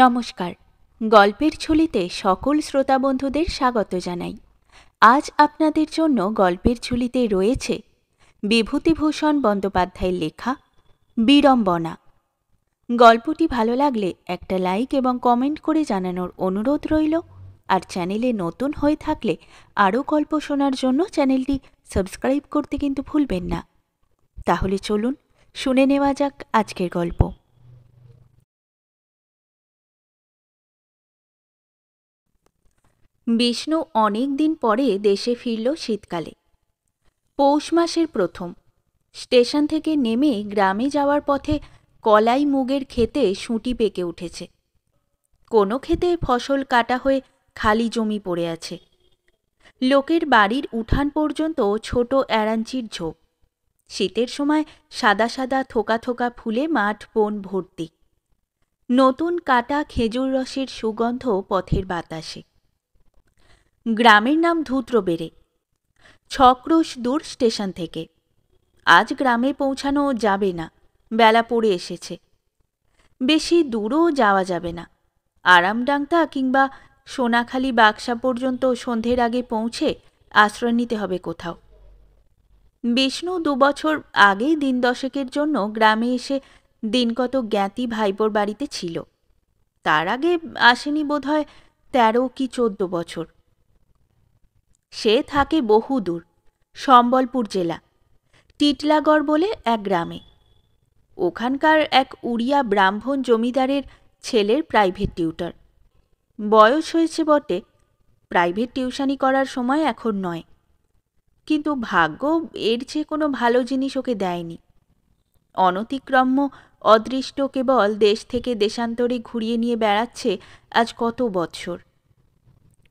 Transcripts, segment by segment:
নমস্কার। গল্পের ঝুলিতে সকল শ্রোতা বন্ধুদের স্বাগত জানাই। আজ আপনাদের জন্য গল্পের ঝুলিতে রয়েছে বিভূতিভূষণ বন্দ্যোপাধ্যায়ের লেখা বিড়ম্বনা। গল্পটি ভালো লাগলে একটা লাইক এবং কমেন্ট করে জানানোর অনুরোধ রইল। আর চ্যানেলে নতুন হয়ে থাকলে আরও গল্প শোনার জন্য চ্যানেলটি সাবস্ক্রাইব করতে কিন্তু ভুলবেন না। তাহলে চলুন শুনে নেওয়া যাক আজকের গল্প। বিষ্ণু অনেক দিন পরে দেশে ফিরল শীতকালে। পৌষ মাসের প্রথম। স্টেশন থেকে নেমে গ্রামে যাওয়ার পথে কলাই মুগের ক্ষেতে শুঁটি পেকে উঠেছে। কোনো ক্ষেতে ফসল কাটা হয়ে খালি জমি পড়ে আছে। লোকের বাড়ির উঠান পর্যন্ত ছোট এরাঞ্চির ঝোপ। শীতের সময় সাদা সাদা থোকা থোকা ফুলে মাঠ বন ভর্তি। নতুন কাটা খেজুর রসের সুগন্ধ পথের বাতাসে। গ্রামের নাম ধূত্রবেড়ে, 6 ক্রোশ দূর স্টেশন থেকে। আজ গ্রামে পৌঁছানো যাবে না, বেলা পড়ে এসেছে। বেশি দূরও যাওয়া যাবে না। আরামডাংটা কিংবা সোনাখালি বাক্সা পর্যন্ত সন্ধ্যের আগে পৌঁছে আশ্রয় নিতে হবে কোথাও। বিষ্ণু 2 বছর আগেই দিন দশেকের জন্য গ্রামে এসে দিনকত জ্ঞাতি ভাইপোর বাড়িতে ছিল। তার আগে আসেনি বোধহয় 13 কি 14 বছর। সে থাকে বহুদূর, সম্বলপুর জেলা, টিটলাগড় বলে এক গ্রামে। ওখানকার এক উড়িয়া ব্রাহ্মণ জমিদারের ছেলের প্রাইভেট টিউটর। বয়স হয়েছে বটে, প্রাইভেট টিউশনি করার সময় এখন নয়। কিন্তু ভাগ্য এর চেয়ে কোনো ভালো জিনিস ওকে দেয়নি। অনতিক্রম্য অদৃষ্ট কেবল দেশ থেকে দেশান্তরে ঘুরিয়ে নিয়ে বেড়াচ্ছে আজ কত বৎসর।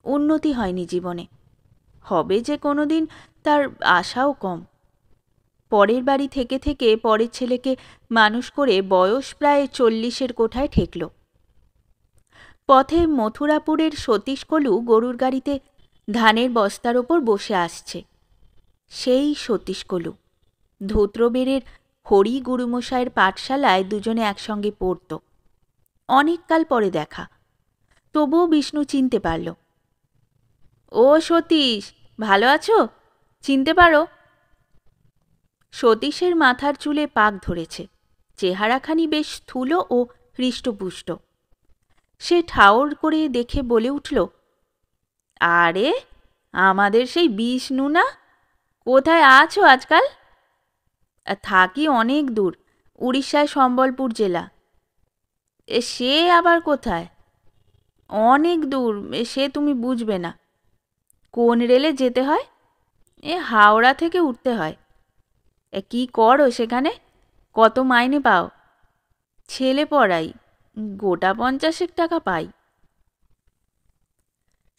উন্নতি হয়নি জীবনে, হবে যে কোনো দিন তার আশাও কম। পরের বাড়ি থেকে থেকে পরের ছেলেকে মানুষ করে বয়স প্রায় 40-এর কোঠায় ঠেকল। পথে মথুরাপুরের সতীশকলু গরুর গাড়িতে ধানের বস্তার ওপর বসে আসছে। সেই সতীশকলু ধূত্রবেড়ের হরি গুরুমশায়ের পাঠশালায় দুজনে একসঙ্গে পড়ত। অনেককাল পরে দেখা, তবুও বিষ্ণু চিনতে পারল। ও সতীশ, ভালো আছো? চিনতে পারো? সতীশের মাথার চুলে পাক ধরেছে, চেহারাখানি বেশ স্থূল ও হৃষ্টপুষ্ট। সে ঠাওর করে দেখে বলে উঠল, আরে আমাদের সেই বিষ্ণু না? কোথায় আছো আজকাল? থাকি অনেক দূর, উড়িষ্যায় সম্বলপুর জেলা। সে আবার কোথায়? অনেক দূর, সে তুমি বুঝবে না। কোন রেলে যেতে হয়? হাওড়া থেকে উঠতে হয়। কি করো সেখানে? কত মাইনে পাও? ছেলে পড়াই, গোটা 50 টাকা পাই।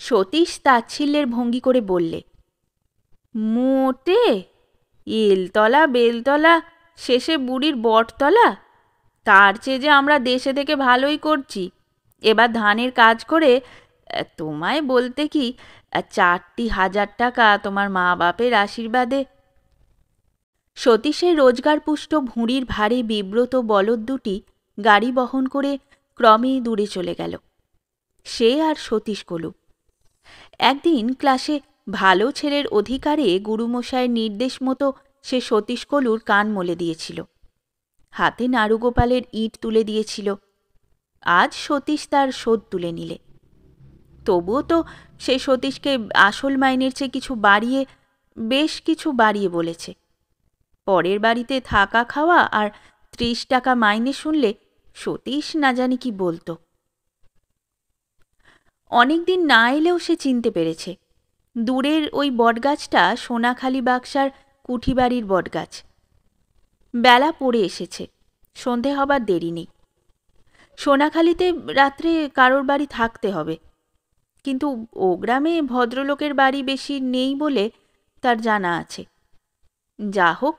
সতীশ তাচ্ছিল্যের ভঙ্গি করে বললে, মোটে? এলতলা বেলতলা শেষে বুড়ির বটতলা? তার চেয়ে যে আমরা দেশে থেকে ভালোই করছি। এবার ধানের কাজ করে তোমায় বলতে কি 4,000 টাকা তোমার মা বাপের আশীর্বাদে। সতীশের রোজগারপুষ্ট ভুঁড়ির ভারে বিব্রত বলদ দুটি গাড়ি বহন করে ক্রমে দূরে চলে গেল। সে আর সতীশকলু। একদিন ক্লাসে ভালো ছেলের অধিকারে গুরুমশায়ের নির্দেশ মতো সে সতীশকলুর কান মলে দিয়েছিল। হাতে নাড়ুগোপালের ইট তুলে দিয়েছিল। আজ সতীশ তার শোধ তুলে নিলে। তবুও তো সে সতীশকে আসল মাইনের চেয়ে কিছু বাড়িয়ে, বেশ কিছু বাড়িয়ে বলেছে। পরের বাড়িতে থাকা খাওয়া আর 30 টাকা মাইনে শুনলে সতীশ না জানি কি বলতো। অনেকদিন না এলেও সে চিনতে পেরেছে, দূরের ওই বটগাছটা সোনাখালি বাক্সার কুঠিবাড়ির বটগাছ। বেলা পড়ে এসেছে, সন্ধে হবার দেরি নেই। সোনাখালিতে রাত্রে কারোর বাড়ি থাকতে হবে, কিন্তু ও গ্রামে ভদ্রলোকের বাড়ি বেশি নেই বলে তার জানা আছে। যা হোক,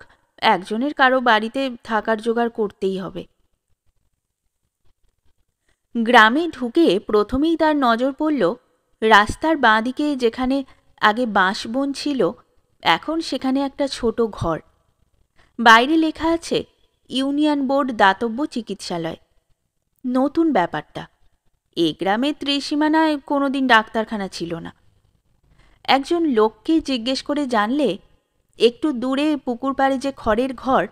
একজনের কারো বাড়িতে থাকার জোগাড় করতেই হবে। গ্রামে ঢুকে প্রথমেই তার নজর পড়ল রাস্তার বাঁ দিকে যেখানে আগে বাঁশবন ছিল, এখন সেখানে একটা ছোট ঘর। বাইরে লেখা আছে ইউনিয়ন বোর্ড দাতব্য চিকিৎসালয়। নতুন ব্যাপারটা। এ গ্রামের ত্রিসীমানায় কোনোদিন ডাক্তারখানা ছিল না। একজন লোককে জিজ্ঞেস করে জানলে একটু দূরে পুকুর পাড়ে যে খড়ের ঘর,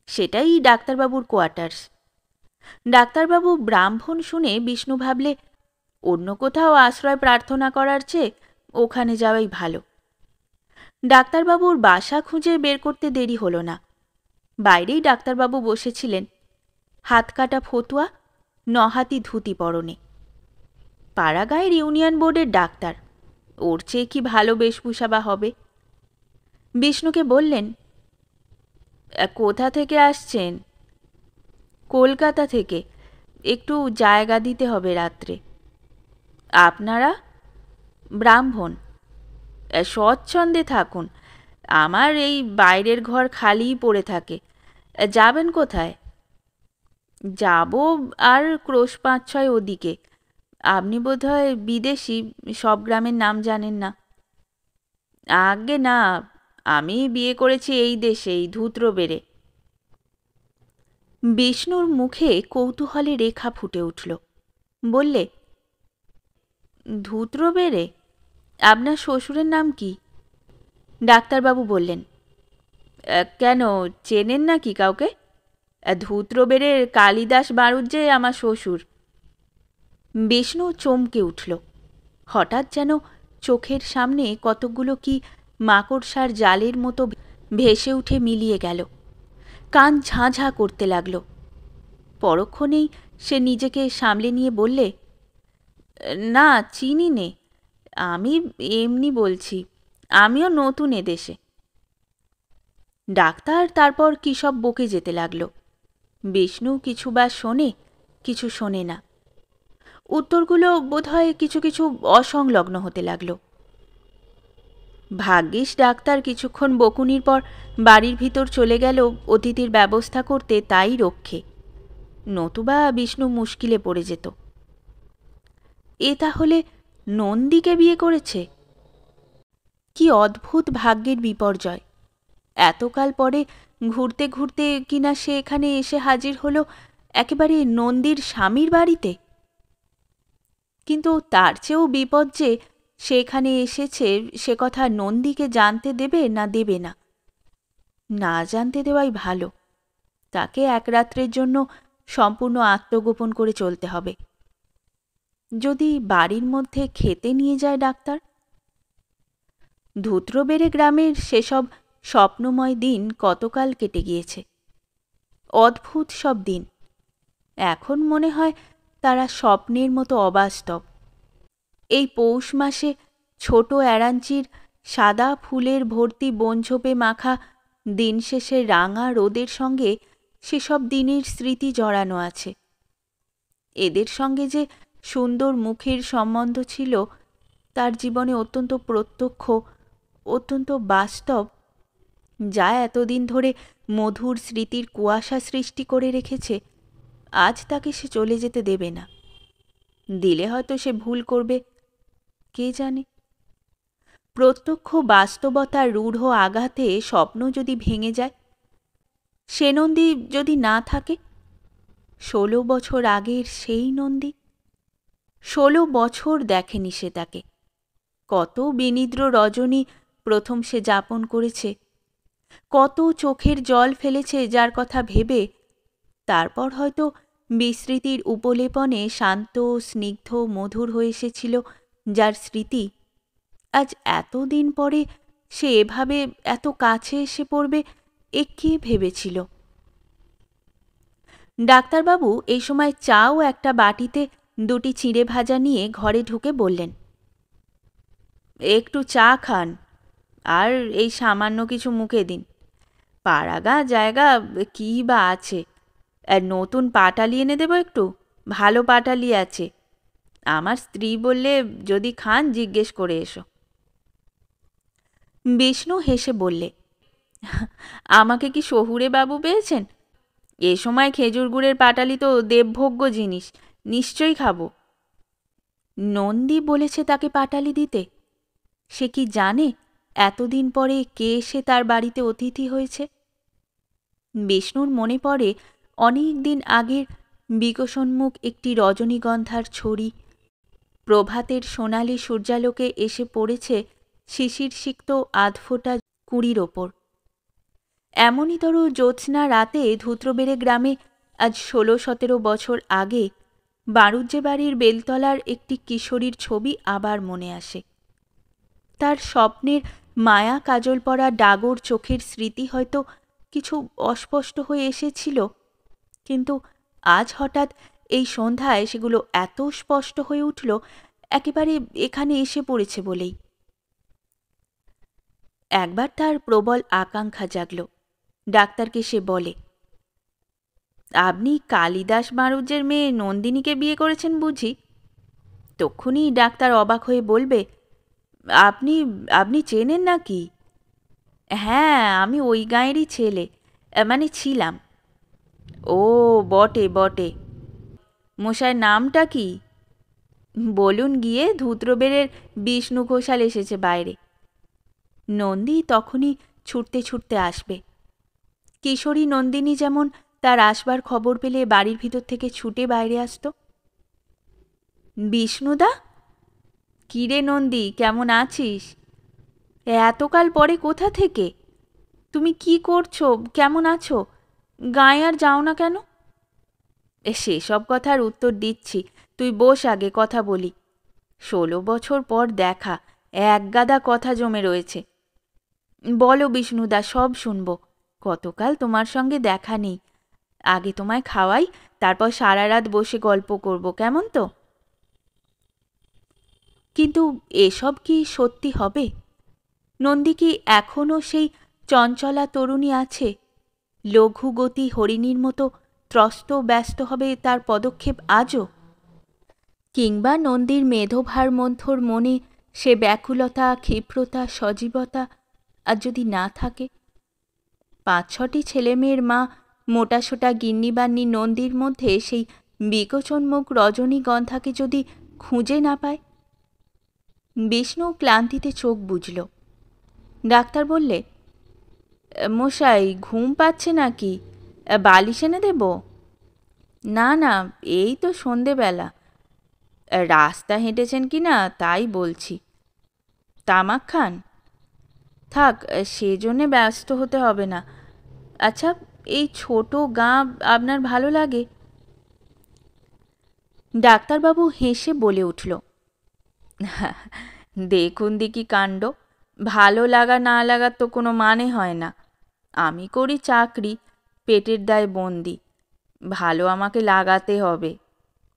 সেটাই ডাক্তারবাবুর কোয়ার্টার্স। ডাক্তারবাবু ব্রাহ্মণ শুনে বিষ্ণু ভাবলে অন্য কোথাও আশ্রয় প্রার্থনা করার চেয়ে ওখানে যাওয়াই ভালো। ডাক্তারবাবুর বাসা খুঁজে বের করতে দেরি হলো না। বাইরেই ডাক্তারবাবু বসেছিলেন, হাত কাটা ফতুয়া, নহাতি ধুতি পরনে। পাড়াগাঁয়ের ইউনিয়ন বোর্ডের ডাক্তার, ওর চেয়ে কি ভালো বেশভূষা বা হবে? বিষ্ণুকে বললেন, কোথা থেকে আসছেন? কলকাতা থেকে, একটু জায়গা দিতে হবে রাত্রে। আপনারা? ব্রাহ্মণ। স্বচ্ছন্দে থাকুন, আমার এই বাইরের ঘর খালিই পড়ে থাকে। যাবেন কোথায়? যাব আর ক্রোশ ৫-৬ ওদিকে। আপনি বোধহয় বিদেশি, সব গ্রামের নাম জানেন না। আজ্ঞে না, আমি বিয়ে করেছি এই দেশেই, ধূত্রবেড়ে। বিষ্ণুর মুখে কৌতূহলে রেখা ফুটে উঠল। বললে, ধূত্রবেড়ে? আপনার শ্বশুরের নাম কি? ডাক্তারবাবু বললেন, কেন, চেনেন না কি কাউকে? ধূত্রবেড়ের কালিদাস বাড়ুর যে আমার শ্বশুর। বিষ্ণু চমকে উঠল। হঠাৎ যেন চোখের সামনে কতকগুলো কি মাকড়সার জালের মতো ভেসে উঠে মিলিয়ে গেল। কান ঝাঁ করতে লাগল। পরক্ষণেই সে নিজেকে সামলে নিয়ে বললে, না, চিনি নে, আমি এমনি বলছি, আমিও নতুন এদেশে। ডাক্তার তারপর কী সব বকে যেতে লাগল। বিষ্ণু কিছু বা শোনে, কিছু শোনে না। উত্তরগুলো বোধহয় কিছু কিছু অসংলগ্ন হতে লাগল। ভাগ্যিস ডাক্তার কিছুক্ষণ বকুনির পর বাড়ির ভিতর চলে গেল অতিথির ব্যবস্থা করতে, তাই রক্ষে, নতুবা বিষ্ণু মুশকিলে পড়ে যেত। এ তাহলে নন্দীকে বিয়ে করেছে? কি অদ্ভুত ভাগ্যের বিপর্যয়! এতকাল পরে ঘুরতে ঘুরতে কিনা সে এখানে এসে হাজির হলো একেবারে নন্দীর স্বামীর বাড়িতে। কিন্তু তার চেয়েও বিপদ যে সে এখানে এসেছে সে কথা নন্দীকে জানতে দেবে না দেবে না। না জানতে দেওয়াই ভালো। তাকে এক রাত্রের জন্য সম্পূর্ণ আত্মগোপন করে চলতে হবে। যদি বাড়ির মধ্যে খেতে নিয়ে যায় ডাক্তার? ধূত্রবেড়ে গ্রামের সেসব স্বপ্নময় দিন কতকাল কেটে গিয়েছে। অদ্ভুত সব দিন। এখন মনে হয় তারা স্বপ্নের মতো অবাস্তব। এই পৌষ মাসে ছোট এরাঞ্চির সাদা ফুলের ভর্তি বনঝোপে মাখা দিন শেষে রাঙা রোদের সঙ্গে সেসব দিনের স্মৃতি জড়ানো আছে। এদের সঙ্গে যে সুন্দর মুখের সম্বন্ধ ছিল তার জীবনে অত্যন্ত প্রত্যক্ষ, অত্যন্ত বাস্তব, যা এতদিন ধরে মধুর স্মৃতির কুয়াশা সৃষ্টি করে রেখেছে। আজ তাকে সে চলে যেতে দেবে না। দিলে হয়তো সে ভুল করবে, কে জানে। প্রত্যক্ষ বাস্তবতার রূঢ় আঘাতে স্বপ্ন যদি ভেঙে যায়, সে নন্দী যদি না থাকে, 16 বছর আগের সেই নন্দী। 16 বছর দেখেনি সে তাকে। কত বিনিদ্র রজনী প্রথম সে যাপন করেছে, কত চোখের জল ফেলেছে যার কথা ভেবে। তারপর হয়তো বিস্মৃতির উপলেপনে শান্ত, স্নিগ্ধ, মধুর হয়ে এসেছিল যার স্মৃতি আজ এতদিন পরে সে এভাবে এত কাছে এসে পড়বে, এ কে ভেবেছিল? ডাক্তারবাবু এই সময় চাও একটা বাটিতে দুটি চিঁড়ে ভাজা নিয়ে ঘরে ঢুকে বললেন, একটু চা খান আর এই সামান্য কিছু মুখে দিন। পাড়াগাঁ জায়গা কী বা আছে, নতুন পাটালি এনে দেবো একটু, ভালো পাটালি আছে। আমার স্ত্রী বললে যদি খান জিজ্ঞেস করে এসো। বিষ্ণু হেসে বললে, আমাকে কি শহুরে বাবু পেয়েছেন? এ সময় খেজুর গুড়ের পাটালি তো দেবভোগ্য জিনিস, নিশ্চয়ই খাবো। নন্দী বলেছে তাকে পাটালি দিতে? সে কি জানে এতদিন পরে কে এসে তার বাড়িতে অতিথি হয়েছে? বিষ্ণুর মনে পড়ে অনেক দিন আগের বিকশোন্মুখ একটি রজনীগন্ধার ছড়ি, প্রভাতের সোনালি সূর্যালোকে এসে পড়েছে শিশিরসিক্ত আধফোঁটা কুঁড়ির ওপর। এমনইতর জ্যোৎস্না রাতে ধূত্রবেড়ে গ্রামে আজ ১৬-১৭ বছর আগে বাড়ুজ্যে বাড়ির বেলতলার একটি কিশোরীর ছবি আবার মনে আসে। তার স্বপ্নের মায়া কাজল পরা ডাগর চোখের স্মৃতি হয়তো কিছু অস্পষ্ট হয়ে এসেছিল, কিন্তু আজ হঠাৎ এই সন্ধ্যায় সেগুলো এত স্পষ্ট হয়ে উঠল, একেবারে এখানে এসে পড়েছে বলেই। একবার তার প্রবল আকাঙ্ক্ষা জাগল। ডাক্তারকে সে বলে, আপনি কালিদাস বাড়ুজ্যের মেয়ে নন্দিনীকে বিয়ে করেছেন বুঝি? তক্ষুনি ডাক্তার অবাক হয়ে বলবে, আপনি আপনি চেনেন নাকি? হ্যাঁ, আমি ওই গাঁয়েরই ছেলে, মানে ছিলাম। ও বটে বটে। মশাইয়ের নামটা কি? বলুন গিয়ে, ধূত্রবেড়ের বিষ্ণু ঘোষাল এসেছে বাইরে। নন্দী তখনই ছুটতে ছুটতে আসবে। কিশোরী নন্দিনী যেমন তার আসবার খবর পেলে বাড়ির ভিতর থেকে ছুটে বাইরে আসত। বিষ্ণুদা, কিরে নন্দী, কেমন আছিস? এতকাল পরে কোথা থেকে? তুমি কি করছো? কেমন আছো? গাঁয়ে আর যাও না কেন? সেসব কথার উত্তর দিচ্ছি, তুই বস আগে, কথা বলি। ১৬ বছর পর দেখা, একগাদা কথা জমে রয়েছে। বলো বিষ্ণুদা, সব শুনব। কতকাল তোমার সঙ্গে দেখা নেই। আগে তোমায় খাওয়াই, তারপর সারা রাত বসে গল্প করব, কেমন তো? কিন্তু এসব কি সত্যি হবে? নন্দী কি এখনও সেই চঞ্চলা তরুণী আছে? লঘুগতি হরিণীর মতো ত্রস্ত ব্যস্ত হবে তার পদক্ষেপ আজও? কিংবা নন্দীর মেধোভার মন্থর মনে সে ব্যাকুলতা, ক্ষিপ্রতা, সজীবতা আর যদি না থাকে? ৫-৬টি ছেলেমেয়ের মা মোটাসোটা গিন্নিবান্নি নন্দীর মধ্যে সেই বিকচোন্মুখ রজনীগন্ধাকে যদি খুঁজে না পায়? বিষ্ণু ক্লান্তিতে চোখ বুজল। ডাক্তার বললে, মশাই ঘুম পাচ্ছে নাকি? বালিশ এনে দেব? না না, এই তো সন্ধেবেলা। রাস্তা হেঁটেছেন কি না তাই বলছি। তামাক খান? থাক, সেজন্যে ব্যস্ত হতে হবে না। আচ্ছা, এই ছোট গাঁ আপনার ভালো লাগে? ডাক্তারবাবু হেসে বলে উঠল, দেখুন দেখি কাণ্ড, ভালো লাগা না লাগার তো কোনো মানে হয় না। আমি করি চাকরি, পেটের দায়ে বন্দি, ভালো আমাকে লাগাতে হবে।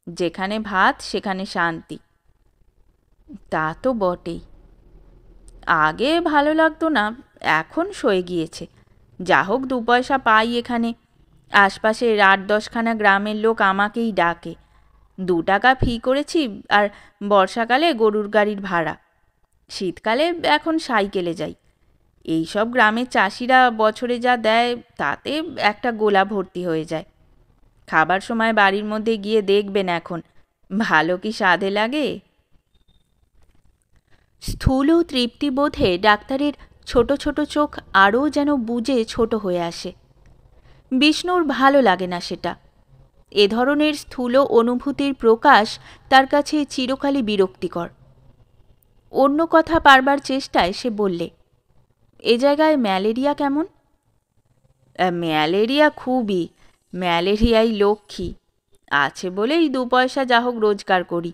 যেখানে ভাত সেখানে শান্তি। তা তো বটেই। আগে ভালো লাগতো না, এখন সয়ে গিয়েছে। যা হোক ২ পয়সা পাই এখানে। আশপাশের ৮-১০খানা গ্রামের লোক আমাকেই ডাকে। ২ টাকা ফি করেছি, আর বর্ষাকালে গরুর গাড়ির ভাড়া। শীতকালে এখন সাইকেলে যাই। এইসব গ্রামের চাষিরা বছরে যা দেয় তাতে একটা গোলা ভর্তি হয়ে যায়। খাবার সময় বাড়ির মধ্যে গিয়ে দেখবেন এখন ভালো কি স্বাদে লাগে। স্থূল তৃপ্তিবোধে ডাক্তারের ছোট ছোট চোখ আরও যেন বুজে ছোট হয়ে আসে। বিষ্ণুর ভালো লাগে না সেটা। এ ধরনের স্থূল অনুভূতির প্রকাশ তার কাছে চিরকালই বিরক্তিকর। অন্য কথা পারবার চেষ্টায় সে বললে, এ জায়গায় ম্যালেরিয়া কেমন? ম্যালেরিয়া খুবই, ম্যালেরিয়াই লক্ষ্মী। আছে বলেই ২ পয়সা যা হোক রোজগার করি।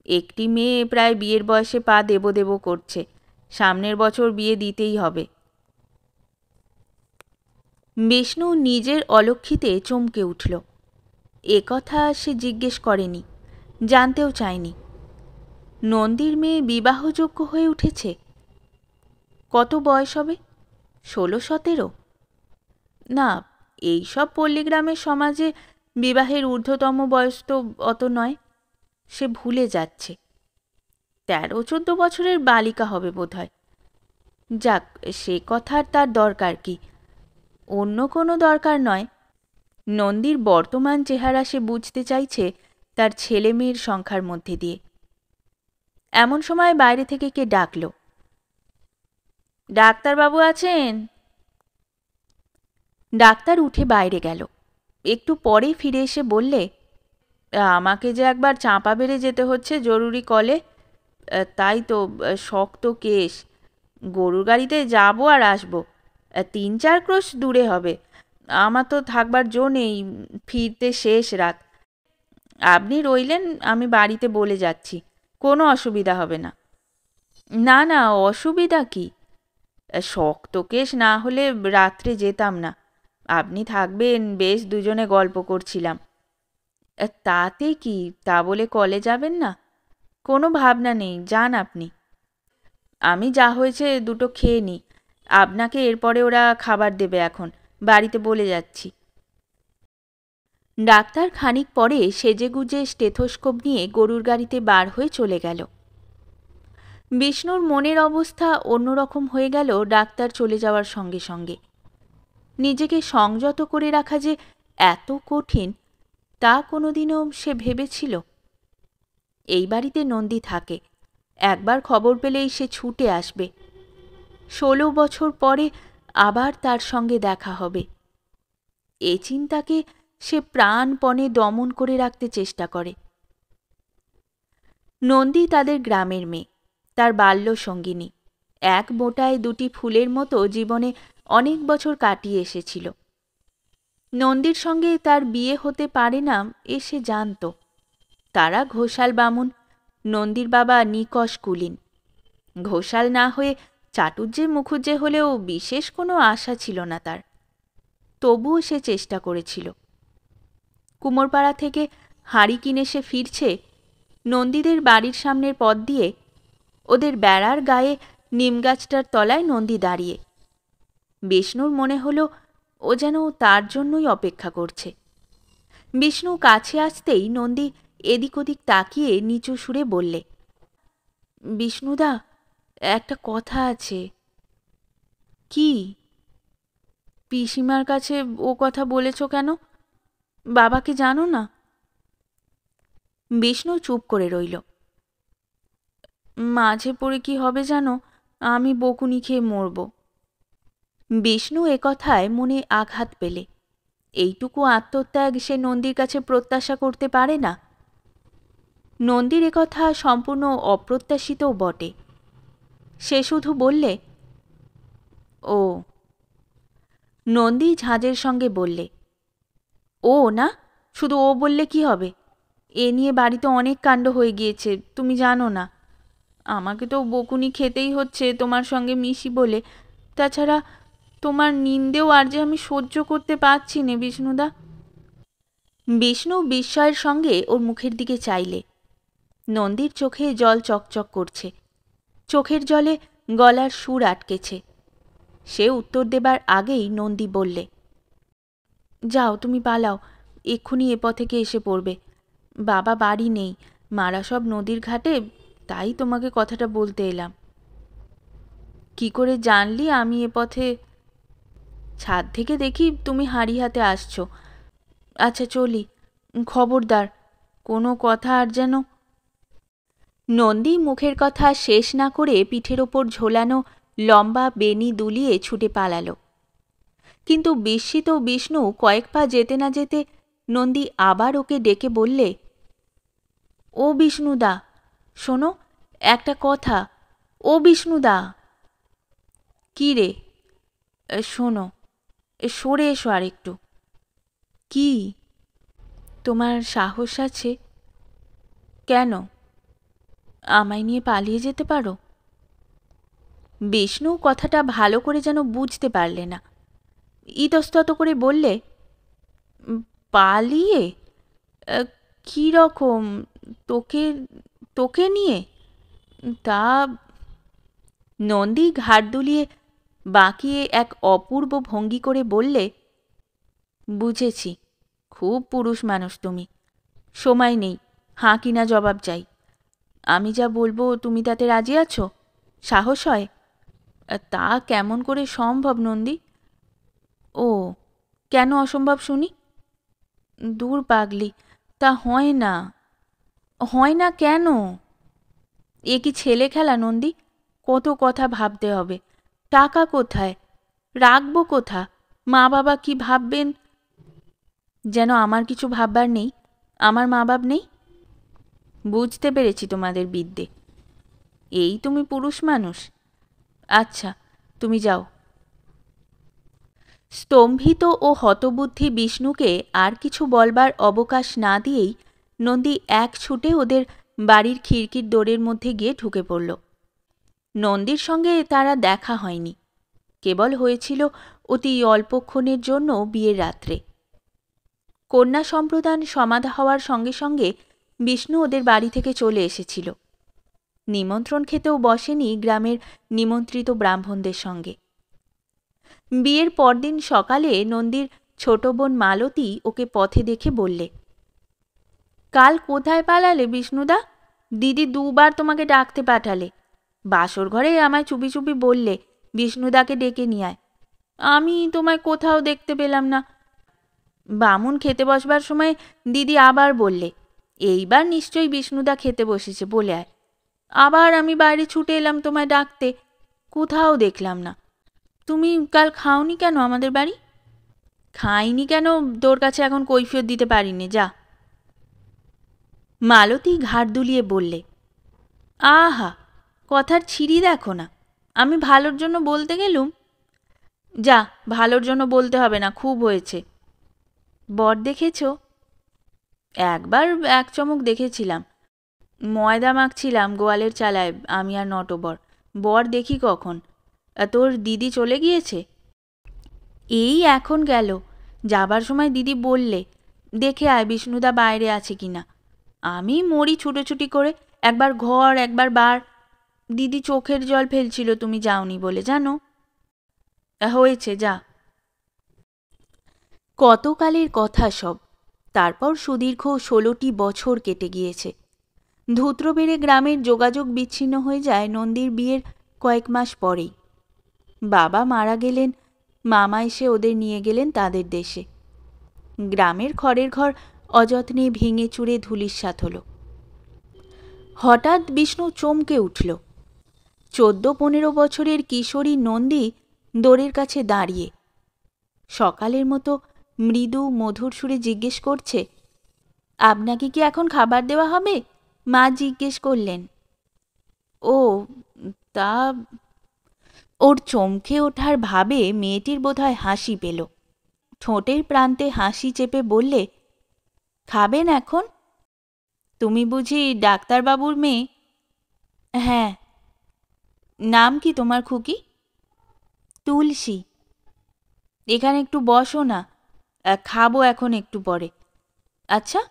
একটি মেয়ে প্রায় বিয়ের বয়সে পা দেব দেব করছে, সামনের বছর বিয়ে দিতেই হবে। বিষ্ণু নিজের অলক্ষিতে চমকে উঠল। এ কথা সে জিজ্ঞেস করেনি, জানতেও চায়নি। নন্দীর মেয়ে বিবাহযোগ্য হয়ে উঠেছে? কত বয়স হবে? ১৬-১৭? না, এইসব পল্লীগ্রামের সমাজে বিবাহের ঊর্ধ্বতম বয়স তো অত নয়। সে ভুলে যাচ্ছে। ১৩-১৪ বছরের বালিকা হবে বোধহয়। যাক, সে কথার তার দরকার কি? অন্য কোনো দরকার নয়। নন্দীর বর্তমান চেহারা সে বুঝতে চাইছে তার ছেলে মেয়ের সংখ্যার মধ্যে দিয়ে। এমন সময় বাইরে থেকে কে ডাকল, ডাক্তারবাবু আছেন? ডাক্তার উঠে বাইরে গেল। একটু পরে ফিরে এসে বললে, আমাকে যে একবার চাঁপা বেড়ে যেতে হচ্ছে জরুরি কলে, তাই তো। শক্ত কেস। গরুর গাড়িতে যাবো আর আসবো। 3-4 ক্রোশ দূরে হবে। আমার তো থাকবার জো নেই, ফিরতে শেষ রাত। আপনি রইলেন, আমি বাড়িতে বলে যাচ্ছি, কোনো অসুবিধা হবে না। না না, অসুবিধা কি? শক্ত কেস না হলে রাত্রে যেতাম না। আপনি থাকবেন, বেশ দুজনে গল্প করছিলাম। তাতে কি, তা বলে কলে যাবেন না? কোনো ভাবনা নেই, যান আপনি। আমি যা হয়েছে দুটো খেয়ে নিই। আপনাকে এরপরে ওরা খাবার দেবে এখন, বাড়িতে বলে যাচ্ছি। ডাক্তার খানিক পরে সেজেগুজে স্টেথোস্কোপ নিয়ে গরুর গাড়িতে বার হয়ে চলে গেল। বিষ্ণুর মনের অবস্থা অন্যরকম হয়ে গেল ডাক্তার চলে যাওয়ার সঙ্গে সঙ্গে। নিজেকে সংযত করে রাখা যে এত কঠিন, তা কোনোদিনও সে ভেবেছিল? এই বাড়িতে নন্দী থাকে, একবার খবর পেলেই সে ছুটে আসবে। 16 বছর পরে আবার তার সঙ্গে দেখা হবে। এ চিন্তাকে সে প্রাণপণে দমন করে রাখতে চেষ্টা করে। নন্দী তাদের গ্রামের মেয়ে, তার বাল্য সঙ্গিনী। এক বোঁটায় দুটি ফুলের মতো জীবনে অনেক বছর কাটিয়ে এসেছিল। নন্দীর সঙ্গে তার বিয়ে হতে পারে না এ সে জানত। তারা ঘোষাল বামুন, নন্দীর বাবা নিকষ কুলীন। ঘোষাল না হয়ে চাটুজ্জে মুখুজ্জে হলেও বিশেষ কোনো আশা ছিল না তার। তবুও সে চেষ্টা করেছিল। কুমোরপাড়া থেকে হাঁড়ি কিনে সে ফিরছে, নন্দীদের বাড়ির সামনের পথ দিয়ে। ওদের বেড়ার গায়ে নিমগাছটার তলায় নন্দী দাঁড়িয়ে। বিষ্ণুর মনে হলো ও যেন তার জন্যই অপেক্ষা করছে। বিষ্ণু কাছে আসতেই নন্দী এদিক ওদিক তাকিয়ে নিচু সুরে বললে, বিষ্ণুদা, একটা কথা আছে। কি? পিসিমার কাছে ও কথা বলেছ কেন? বাবাকে জানো না? বিষ্ণু চুপ করে রইল। মাঝে পড়ে কি হবে জানো, আমি বকুনি খেয়ে মরব। বিষ্ণু একথায় মনে আঘাত পেলে। এইটুকু আত্মত্যাগ সে নন্দীর কাছে প্রত্যাশা করতে পারে না। নন্দীর একথা সম্পূর্ণ অপ্রত্যাশিতও বটে। সে শুধু বললে, ও। নন্দী ঝাঁজের সঙ্গে বললে, ও না, শুধু ও বললে কি হবে? এ নিয়ে বাড়িতে অনেক কাণ্ড হয়ে গিয়েছে, তুমি জানো না। আমাকে তো বকুনি খেতেই হচ্ছে তোমার সঙ্গে মিশি বলে। তাছাড়া তোমার নিন্দেও আর যে আমি সহ্য করতে পারছি নে বিষ্ণুদা। বিষ্ণু বিস্ময়ের সঙ্গে ওর মুখের দিকে চাইলে। নন্দীর চোখে জল চকচক করছে, চোখের জলে গলার সুর আটকেছে। সে উত্তর দেবার আগেই নন্দী বললে, যাও তুমি পালাও, এক্ষুনি এ পথে এসে পড়বে। বাবা বাড়ি নেই, মারা সব নদীর ঘাটে, তাই তোমাকে কথাটা বলতে এলাম। কি করে জানলি আমি এ পথে? ছাদ থেকে দেখি তুমি হাঁড়ি হাতে আসছো। আচ্ছা চলি, খবরদার কোনো কথা আর যেন। নন্দী মুখের কথা শেষ না করে পিঠের ওপর ঝোলানো লম্বা বেনি দুলিয়ে ছুটে পালালো। কিন্তু বিস্মিত বিষ্ণু কয়েক পা যেতে না যেতে নন্দী আবার ওকে ডেকে বললে, ও বিষ্ণুদা, শোনো, একটা কথা। ও বিষ্ণুদা। কি রে? শোনো, সরে এসো আর একটু। কি? তোমার সাহস আছে? কেন? আমায় নিয়ে পালিয়ে যেতে পারো? বিষ্ণু কথাটা ভালো করে যেন বুঝতে পারলে না। ইতস্তত করে বললে, পালিয়ে? কী রকম? তোকে তোকে নিয়ে? তা। নন্দী ঘাড় দুলিয়ে বাঁকিয়ে এক অপূর্ব ভঙ্গি করে বললে, বুঝেছি, খুব পুরুষ মানুষ তুমি। সময় নেই, হাঁ কিনা জবাব চাই। আমি যা বলবো তুমি তাতে রাজি আছো? সাহস হয়? তা কেমন করে সম্ভব নন্দী? ও, কেন অসম্ভব শুনি? দূর পাগলি, তা হয় না। হয় না কেন? এ কি ছেলে খেলা নন্দী? কত কথা ভাবতে হবে। টাকা কোথায়? রাখবো কোথা? মা বাবা কি ভাববেন? যেন আমার কিছু ভাববার নেই। আমার মা বাপ নেই? বুঝতে পেরেছি তোমাদের বিদ্যে। এই তুমি পুরুষ মানুষ। আচ্ছা, তুমি যাও। স্তম্ভিত ও হতবুদ্ধি বিষ্ণুকে আর কিছু বলবার অবকাশ না দিয়েই নন্দী এক ছুটে ওদের বাড়ির খিড়কির দোরের মধ্যে গিয়ে ঢুকে পড়ল। নন্দীর সঙ্গে তারা দেখা হয়নি, কেবল হয়েছিল অতি অল্পক্ষণের জন্য বিয়ের রাত্রে। কন্যা সম্প্রদান সমাধা হওয়ার সঙ্গে সঙ্গে বিষ্ণু ওদের বাড়ি থেকে চলে এসেছিল। নিমন্ত্রণ খেতেও বসেনি গ্রামের নিমন্ত্রিত ব্রাহ্মণদের সঙ্গে। বিয়ের পরদিন সকালে নন্দীর ছোট বোন মালতী ওকে পথে দেখে বললে, কাল কোথায় পালালে বিষ্ণুদা? দিদি দুবার তোমাকে ডাকতে পাঠালে। বাসর ঘরে আমায় চুপি চুপি বললে বিষ্ণুদাকে ডেকে নিয়ে আয়। আমি তোমায় কোথাও দেখতে পেলাম না। বামুন খেতে বসবার সময় দিদি আবার বললে, এইবার নিশ্চয়ই বিষ্ণুদা খেতে বসেছে, বলে আয়। আবার আমি বাইরে ছুটে এলাম তোমায় ডাকতে, কোথাও দেখলাম না। তুমি কাল খাওনি কেন আমাদের বাড়ি? খাইনি কেন তোর কাছে এখন কৈফিয়ত দিতে পারিনি, যা। মালতী ঘাড় দুলিয়ে বললে, আহা, কথার ছিরি দেখো না। আমি ভালোর জন্য বলতে গেলুম। যা, ভালোর জন্য বলতে হবে না, খুব হয়েছে। বর দেখেছ? একবার এক চমক দেখেছিলাম। ময়দা মাখছিলাম গোয়ালের চালায় আমি আর নটবর। বর দেখি কখন। তোর দিদি চলে গিয়েছে? এই এখন গেল। যাবার সময় দিদি বললে, দেখে আয় বিষ্ণুদা বাইরে আছে কিনা। আমি মরি ছুটোছুটি করে, একবার ঘর একবার বার। দিদি চোখের জল ফেলছিল তুমি যাওনি বলে, জানো। হয়েছে, যা। কতকালের কথা সব। তারপর সুদীর্ঘ 16টি বছর কেটে গিয়েছে। ধূত্র বেড়ে গ্রামের যোগাযোগ বিচ্ছিন্ন হয়ে যায় নন্দীর বিয়ের কয়েক মাস পরেই। বাবা মারা গেলেন, মামা এসে ওদের নিয়ে গেলেন তাদের দেশে। গ্রামের খড়ের ঘর অযত্নে ভেঙে চুরে ধূলিসাৎ হল। হঠাৎ বিষ্ণু চমকে উঠল। 14-15 বছরের কিশোরী নন্দী দোরের কাছে দাঁড়িয়ে সকালের মতো মৃদু মধুর সুরে জিজ্ঞেস করছে, আপনাকে কি এখন খাবার দেওয়া হবে? মা জিজ্ঞেস করলেন। ও, তা। ওর চমকে ওঠার ভাবে মেয়েটির বোধহয় হাসি পেল। ঠোঁটের প্রান্তে হাসি চেপে বললে, খাবেন এখন? তুমি বুঝি ডাক্তারবাবুর মেয়ে? হ্যাঁ। নাম কি তোমার খুকি? তুলসী। এখানে একটু বসো না, খাবো এখন একটু পরে। আচ্ছা,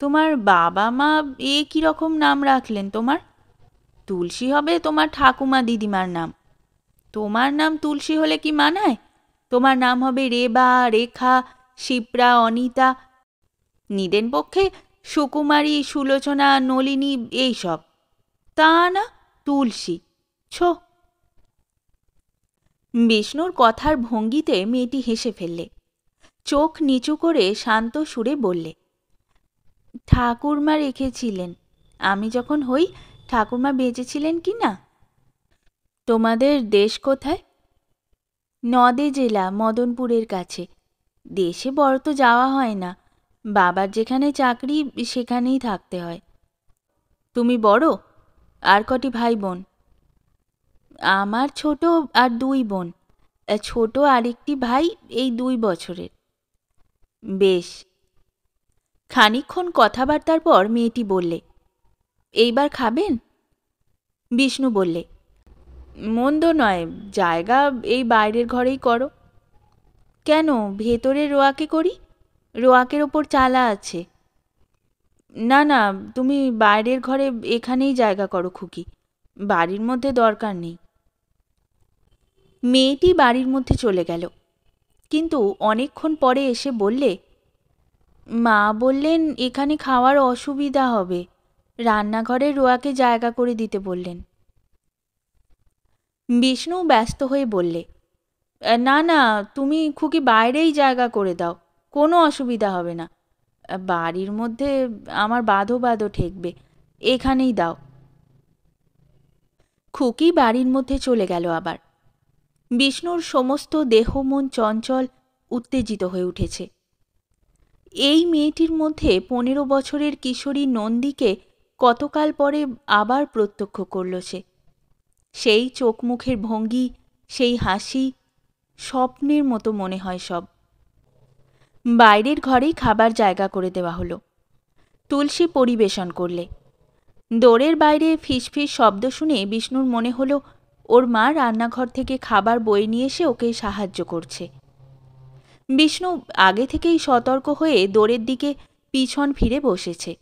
তোমার বাবা মা কীরকম নাম রাখলেন তোমার? তুলসী হবে তোমার ঠাকুমা দিদিমার নাম। তোমার নাম তুলসী হলে কি মানায়? তোমার নাম হবে রেবা, রেখা, শিপ্রা, অনিতা, নিদেন পক্ষে সুকুমারী, সুলোচনা, নলিনী, এইসব। তা না, তুলসী। ছো। বিষ্ণুর কথার ভঙ্গিতে মেয়েটি হেসে ফেললে। চোখ নিচু করে শান্ত সুরে বললে, ঠাকুরমা রেখেছিলেন। আমি যখন হই ঠাকুরমা বেঁচেছিলেন কি না। তোমাদের দেশ কোথায়? নদে জেলা, মদনপুরের কাছে। দেশে বড় তো যাওয়া হয় না। বাবার যেখানে চাকরি সেখানেই থাকতে হয়। তুমি বড়? আর কটি ভাই বোন? আমার ছোট আর 2 বোন। ছোট আরেকটি ভাই, এই 2 বছরের। বেশ। খানিকক্ষণ কথাবার্তার পর মেয়েটি বললে, এইবার খাবেন? বিষ্ণু বললে, মন্দ নয়, জায়গা এই বাইরের ঘরেই করো। কেন, ভেতরে রোয়াকে করি? রোয়াকের ওপর চালা আছে। না না, তুমি বাইরের ঘরে এখানেই জায়গা করো খুকি, বাড়ির মধ্যে দরকার নেই। মেয়েটি বাড়ির মধ্যে চলে গেল, কিন্তু অনেকক্ষণ পরে এসে বললে, মা বললেন এখানে খাওয়ার অসুবিধা হবে, রান্নাঘরে রোয়াকে জায়গা করে দিতে বললেন। বিষ্ণু ব্যস্ত হয়ে বললে, না না, তুমি খুকি বাইরেই জায়গা করে দাও, কোনো অসুবিধা হবে না। বাড়ির মধ্যে আমার বাঁধো বাঁধো ঠেকবে, এখানেই দাও। খুকি বাড়ির মধ্যে চলে গেল আবার। বিষ্ণুর সমস্ত দেহ মন চঞ্চল, উত্তেজিত হয়ে উঠেছে। এই মেয়েটির মধ্যে 15 বছরের কিশোরী নন্দীকে কতকাল পরে আবার প্রত্যক্ষ করল সে। সেই চোখ মুখের ভঙ্গি, সেই হাসি, স্বপ্নের মতো মনে হয় সব। বাইরের ঘরেই খাবার জায়গা করে দেওয়া হলো। তুলসী পরিবেশন করলে। দোরের বাইরে ফিসফিস শব্দ শুনে বিষ্ণুর মনে হলো ওর মা রান্নাঘর থেকে খাবার বয়ে নিয়ে এসে ওকে সাহায্য করছে। বিষ্ণু আগে থেকেই সতর্ক হয়ে দোরের দিকে পিছন ফিরে বসেছে।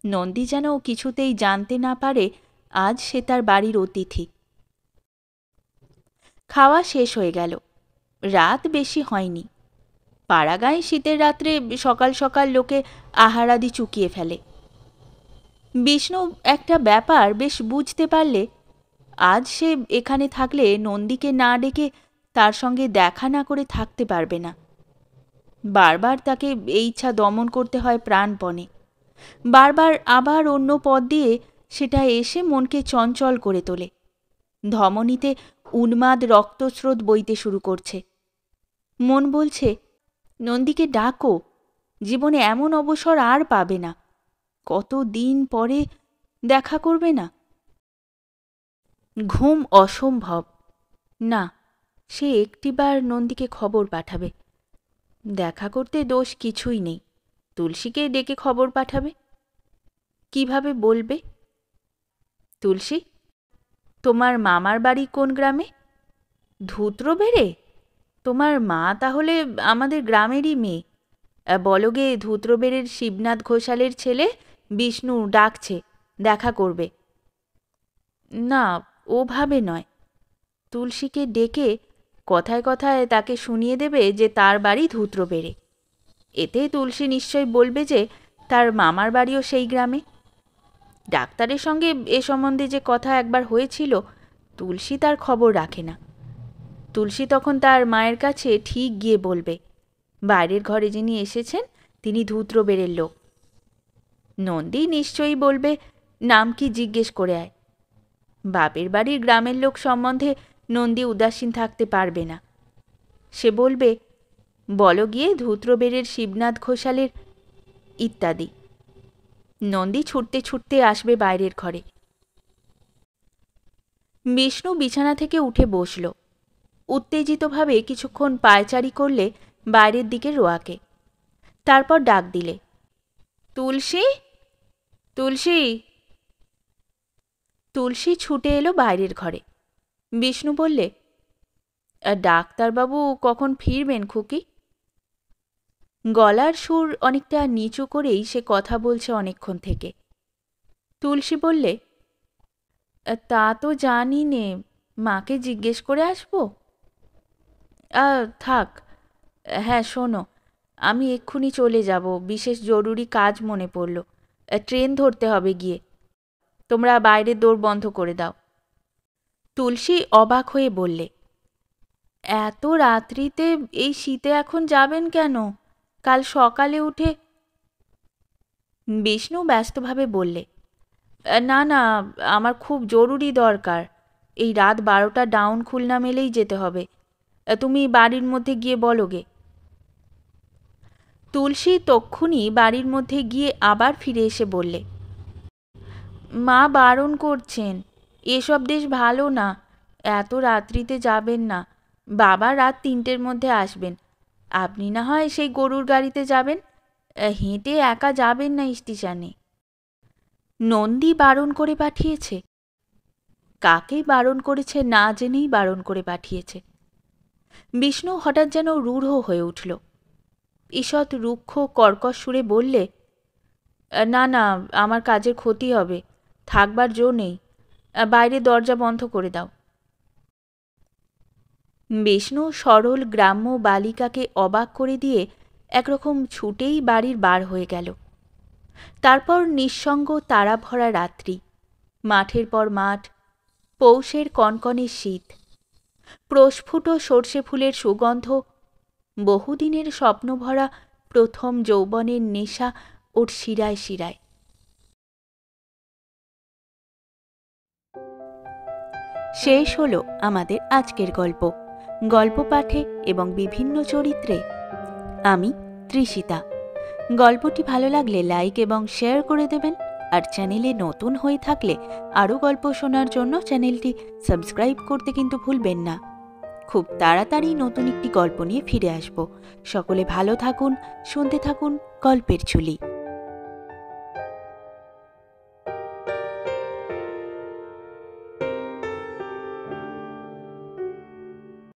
নন্দী যেন কিছুতেই জানতে না পারে আজ সে তার বাড়ির অতিথি। খাওয়া শেষ হয়ে গেল। রাত বেশি হয়নি। পাড়াগাঁয়ে শীতের রাত্রে সকাল সকাল লোকে আহারাদি চুকিয়ে ফেলে। বিষ্ণু একটা ব্যাপার বেশ বুঝতে পারলে আজ সে এখানে থাকলে নন্দীকে না ডেকে তার সঙ্গে দেখা না করে থাকতে পারবে না। বারবার তাকে এই ইচ্ছা দমন করতে হয় প্রাণপণে। বারবার আবার অন্য পথ দিয়ে সেটা এসে মনকে চঞ্চল করে তোলে। ধমনীতে উন্মাদ রক্তস্রোত বইতে শুরু করছে। মন বলছে, নন্দীকে ডাকো, জীবনে এমন অবসর আর পাবে না। কত দিন পরে দেখা করবে না। ঘুম অসম্ভব। না, সে একটিবার নন্দীকে খবর পাঠাবে। দেখা করতে দোষ কিছুই নেই। তুলসীকে ডেকে খবর পাঠাবে। কিভাবে বলবে? তুলসী, তোমার মামার বাড়ি কোন গ্রামে? ধূত্রবেড়ে? তোমার মা তাহলে আমাদের গ্রামেরই মেয়ে। বলগে ধূত্রবেড়ের শিবনাথ ঘোষালের ছেলে বিষ্ণু ডাকছে, দেখা করবে। না, ওভাবে নয়। তুলসীকে ডেকে কথায় কথায় তাকে শুনিয়ে দেবে যে তার বাড়ি ধূত্রবেড়ে। এতে তুলসী নিশ্চয় বলবে যে তার মামার বাড়িও সেই গ্রামে। ডাক্তারের সঙ্গে এ সম্বন্ধে যে কথা একবার হয়েছিল, তুলসী তার খবর রাখে না। তুলসী তখন তার মায়ের কাছে ঠিক গিয়ে বলবে, বাইরের ঘরে যিনি এসেছেন তিনি ধূত্রবেড়ের লোক। নন্দী নিশ্চয়ই বলবে, নাম কি জিজ্ঞেস করে আয়। বাপের বাড়ির গ্রামের লোক সম্বন্ধে নন্দী উদাসীন থাকতে পারবে না। সে বলবে, বলো গিয়ে ধূত্রবেড়ের শিবনাথ ঘোষালের ইত্যাদি। নন্দী ছুটতে ছুটতে আসবে বাইরের ঘরে। বিষ্ণু বিছানা থেকে উঠে বসল। উত্তেজিতভাবে কিছুক্ষণ পায়চারি করলে বাইরের দিকে রোয়াকে। তারপর ডাক দিলে, তুলসী, তুলসী। তুলসী ছুটে এলো বাইরের ঘরে। বিষ্ণু বললে, ডাক্তারবাবু কখন ফিরবেন খুকি? গলার সুর অনেকটা নিচু করেই সে কথা বলছে অনেকক্ষণ থেকে। তুলসী বললে, তা তো জানি নে, মাকে জিজ্ঞেস করে আসবো। থাক। হ্যাঁ শোনো, আমি এক্ষুনি চলে যাব, বিশেষ জরুরি কাজ মনে পড়ল। ট্রেন ধরতে হবে গিয়ে। তোমরা বাইরের দোর বন্ধ করে দাও। তুলসী অবাক হয়ে বললে, এত রাত্রিতে এই শীতে এখন যাবেন কেন? কাল সকালে উঠে। বিষ্ণু ব্যস্তভাবে বললে, না না, আমার খুব জরুরি দরকার। এই রাত 12টা ডাউন খুলনা মেলেই যেতে হবে। তুমি বাড়ির মধ্যে গিয়ে বলো গে। তুলসী তক্ষুনি বাড়ির মধ্যে গিয়ে আবার ফিরে এসে বললে, মা বারণ করছেন, এসব দেশ ভালো না, এত রাত্রিতে যাবেন না। বাবা রাত 3টের মধ্যে আসবেন। আপনি না হয় সেই গরুর গাড়িতে যাবেন, হেঁটে একা যাবেন না স্টেশনে। নন্দী বারণ করে পাঠিয়েছে? কাকে বারণ করেছে না জেনেই বারণ করে পাঠিয়েছে। বিষ্ণু হঠাৎ যেন রূঢ় হয়ে উঠল। ঈষৎ রুক্ষ কর্কশ সুরে বললে, না না, আমার কাজের ক্ষতি হবে, থাকবার জো নেই, বাইরে দরজা বন্ধ করে দাও। বিষ্ণু সরল গ্রাম্য বালিকাকে অবাক করে দিয়ে একরকম ছুটেই বাড়ির বার হয়ে গেল। তারপর নিঃসঙ্গ তারা ভরা রাত্রি, মাঠের পর মাঠ, পৌষের কনকনে শীত, প্রস্ফুট সর্ষে ফুলের সুগন্ধ, বহুদিনের স্বপ্নভরা প্রথম যৌবনের নেশা ওর শিরায় শিরায়। শেষ হলো আমাদের আজকের গল্প। গল্প পাঠে এবং বিভিন্ন চরিত্রে আমি তৃষিতা। গল্পটি ভালো লাগলে লাইক এবং শেয়ার করে দেবেন। আর চ্যানেলে নতুন হয়ে থাকলে আরও গল্প শোনার জন্য চ্যানেলটি সাবস্ক্রাইব করতে কিন্তু ভুলবেন না। খুব তাড়াতাড়ি নতুন একটি গল্প নিয়ে ফিরে আসব। সকলে ভালো থাকুন, শুনতে থাকুন গল্পের ঝুলি।